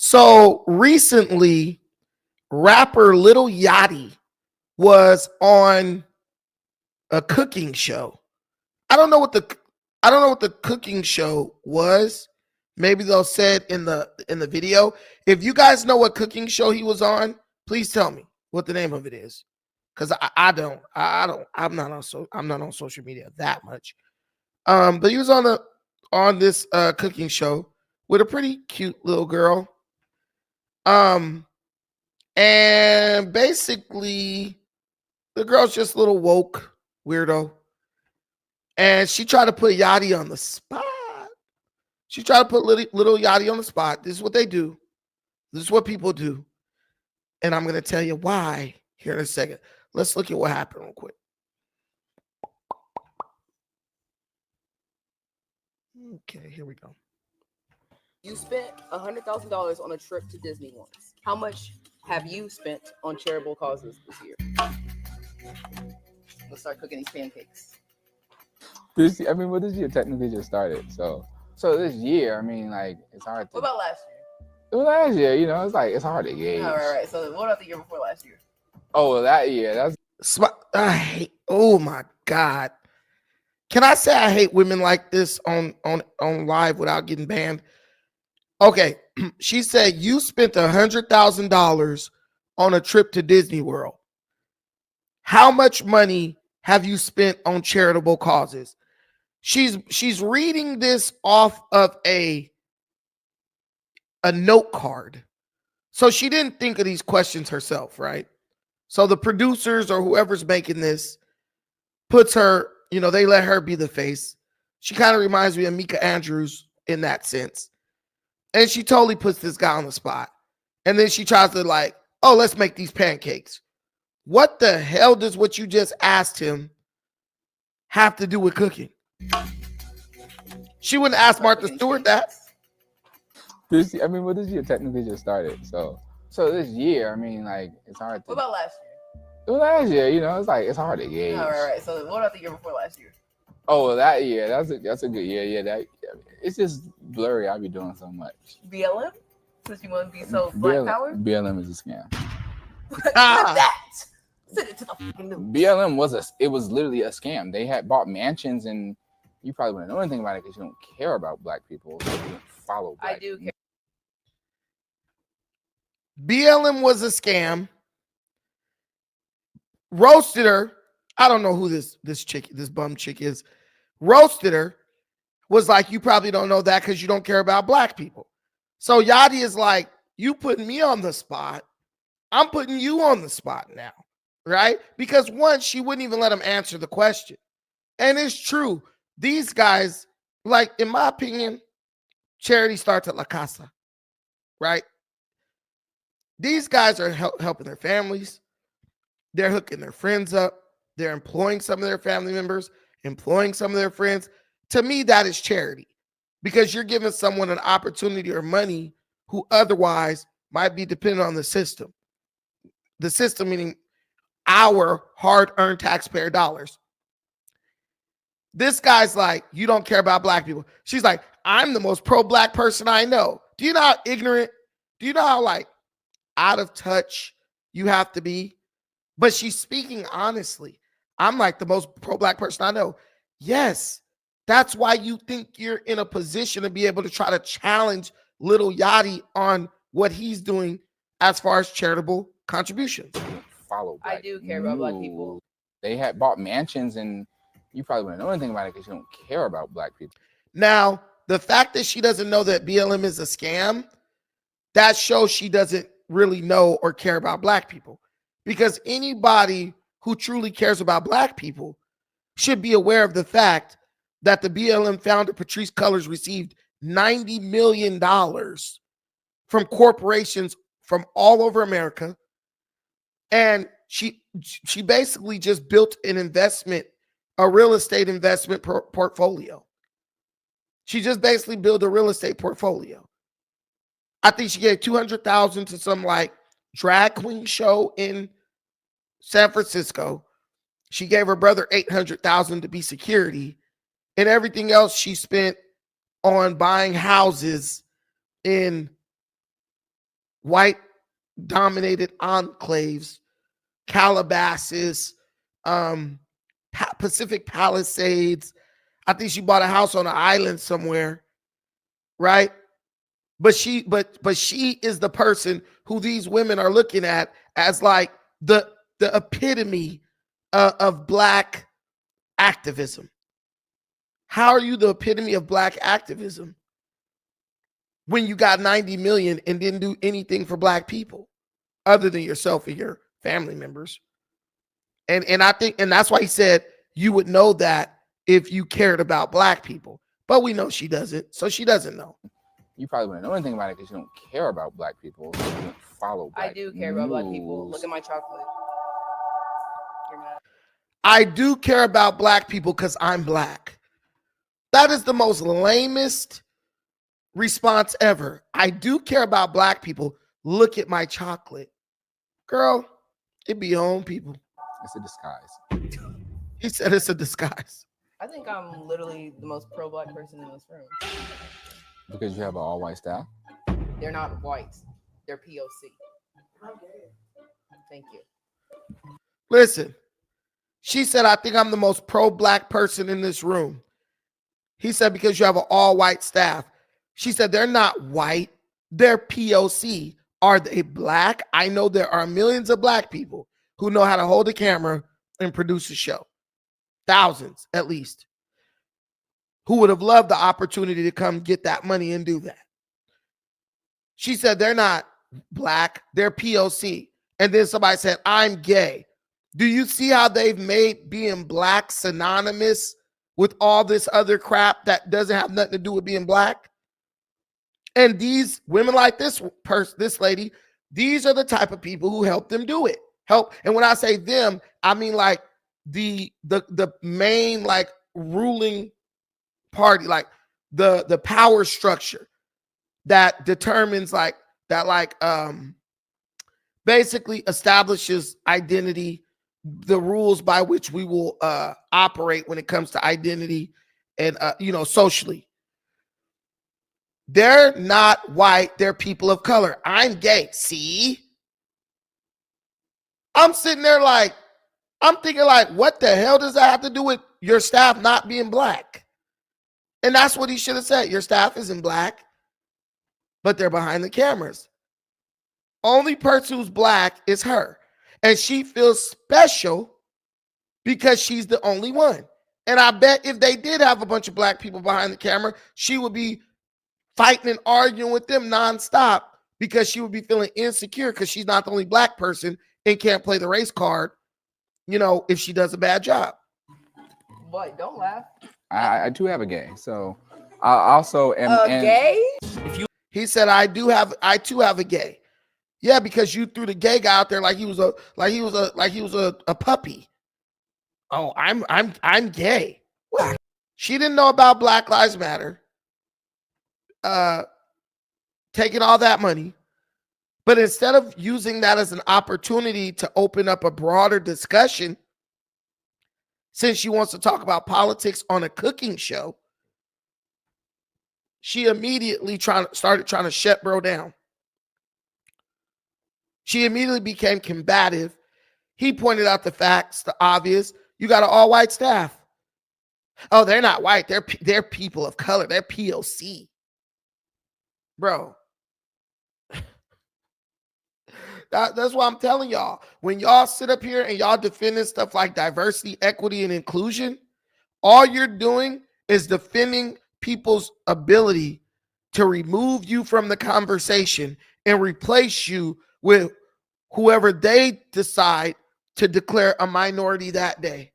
So recently, rapper Lil Yachty was on a cooking show. I don't know what the cooking show was. Maybe they'll say it in the video. If you guys know what cooking show he was on, please tell me what the name of it is. Because I don't. I'm not on social media that much. But he was on this cooking show with a pretty cute little girl. Um, and basically the girl's just a little woke weirdo. And she tried to put Yachty on the spot. She tried to put little Yachty on the spot. This is what they do. This is what people do. And I'm going to tell you why here in a second. Let's look at what happened real quick. Okay, here we go. You spent $100,000 on a trip to Disney once. How much have you spent on charitable causes this year? Let's start cooking these pancakes. This year technically just started. So this year, it's hard to. What about last year? Well, last year, it's hard to gauge. All right. So what about the year before last year? Oh, that year, oh my God. Can I say I hate women like this on live without getting banned? Okay, she said you spent $100,000 on a trip to Disney World. How much money have you spent on charitable causes? She's reading this off of a note card. So she didn't think of these questions herself, right? So the producers or whoever's making this puts her, they let her be the face. She kind of reminds me of Mika Andrews in that sense. And she totally puts this guy on the spot. And then she tries to let's make these pancakes. What the hell does what you just asked him have to do with cooking? She wouldn't ask Martha Stewart that. This year technically just started. So this year, it's hard to. What about last year? Well, last year, it's hard to gauge. All right. So what about the year before last year? Oh, that year, that's a good year. Yeah, it's just blurry. I be doing so much. BLM? Since you want to be so black power? BLM is a scam. That. Send it to the fucking news. BLM was literally a scam. They had bought mansions, and you probably wouldn't know anything about it because you don't care about black people. So you don't follow black I do care. BLM was a scam. Roasted her. I don't know who this bum chick is. Roasted her. Was like, you probably don't know that because you don't care about black people. So Yachty is like, you putting me on the spot. I'm putting you on the spot now. Right? Because once she wouldn't even let him answer the question. And it's true. These guys, in my opinion, charity starts at La Casa. Right? These guys are helping their families. They're hooking their friends up. They're employing some of their family members, employing some of their friends. To me, that is charity because you're giving someone an opportunity or money who otherwise might be dependent on the system. The system meaning our hard-earned taxpayer dollars. This guy's like, you don't care about black people. She's like, I'm the most pro-black person I know. Do you know how ignorant? Do you know how out of touch you have to be? But she's speaking honestly. I'm the most pro-black person I know. Yes, that's why you think you're in a position to be able to try to challenge Lil Yachty on what he's doing as far as charitable contributions. Follow black I do care about black people. They had bought mansions, and you probably wouldn't know anything about it because you don't care about black people. Now, the fact that she doesn't know that BLM is a scam, that shows she doesn't really know or care about black people. Because anybody who truly cares about black people should be aware of the fact that the BLM founder, Patrisse Cullors, received $90 million from corporations from all over America. And she basically just built a real estate investment portfolio. She just basically built a real estate portfolio. I think she gave $200,000 to some drag queen show in San Francisco. She gave her brother $800,000 to be security, and everything else she spent on buying houses in white dominated enclaves, Calabasas, Pacific Palisades. I think she bought a house on an island somewhere, right? But she is the person who these women are looking at as like the epitome of black activism. How are you the epitome of black activism when you got 90 million and didn't do anything for black people other than yourself and your family members? And I think, and that's why he said you would know that if you cared about black people. But we know she doesn't, so she doesn't know. You probably wouldn't know anything about it because you don't care about black people. You don't follow black I do care about black people. Look at my chocolate. You're mad. I do care about black people because I'm black. That is the most lamest response ever. I do care about black people. Look at my chocolate. Girl, it be your own people. It's a disguise. He said it's a disguise. I think I'm literally the most pro-black person in this room. Because you have an all-white staff? They're not whites. They're POC. Thank you. Listen, she said, I think I'm the most pro-black person in this room. He said, because you have an all-white staff. She said, they're not white. They're POC. Are they black? I know there are millions of black people who know how to hold a camera and produce a show. Thousands, at least, who would have loved the opportunity to come get that money and do that. She said, they're not black, they're POC. And then somebody said, I'm gay. Do you see how they've made being black synonymous with all this other crap that doesn't have nothing to do with being black? And these women like this lady, these are the type of people who help them do it. Help. And when I say them, I mean like the main like ruling party, like the power structure that determines like that, like basically establishes identity, the rules by which we will operate when it comes to identity and socially. They're not white, they're people of color. I'm gay. See? I'm sitting there like, I'm thinking like, what the hell does that have to do with your staff not being black? And that's what he should have said. Your staff isn't black, but they're behind the cameras. Only person who's black is her. And she feels special because she's the only one. And I bet if they did have a bunch of black people behind the camera, she would be fighting and arguing with them nonstop because she would be feeling insecure because she's not the only black person and can't play the race card, if she does a bad job. What? Don't laugh. I do have a gay, so I also am gay. He said, I too have a gay. Yeah, because you threw the gay guy out there like he was a puppy. Oh, I'm gay. What? She didn't know about Black Lives Matter. Taking all that money, but instead of using that as an opportunity to open up a broader discussion, since she wants to talk about politics on a cooking show, she immediately started trying to shut bro down. She immediately became combative. He pointed out the facts, the obvious. You got an all-white staff. Oh, they're not white. They're people of color. They're POC. Bro, that's why I'm telling y'all, when y'all sit up here and y'all defending stuff like diversity, equity, and inclusion, all you're doing is defending people's ability to remove you from the conversation and replace you with whoever they decide to declare a minority that day.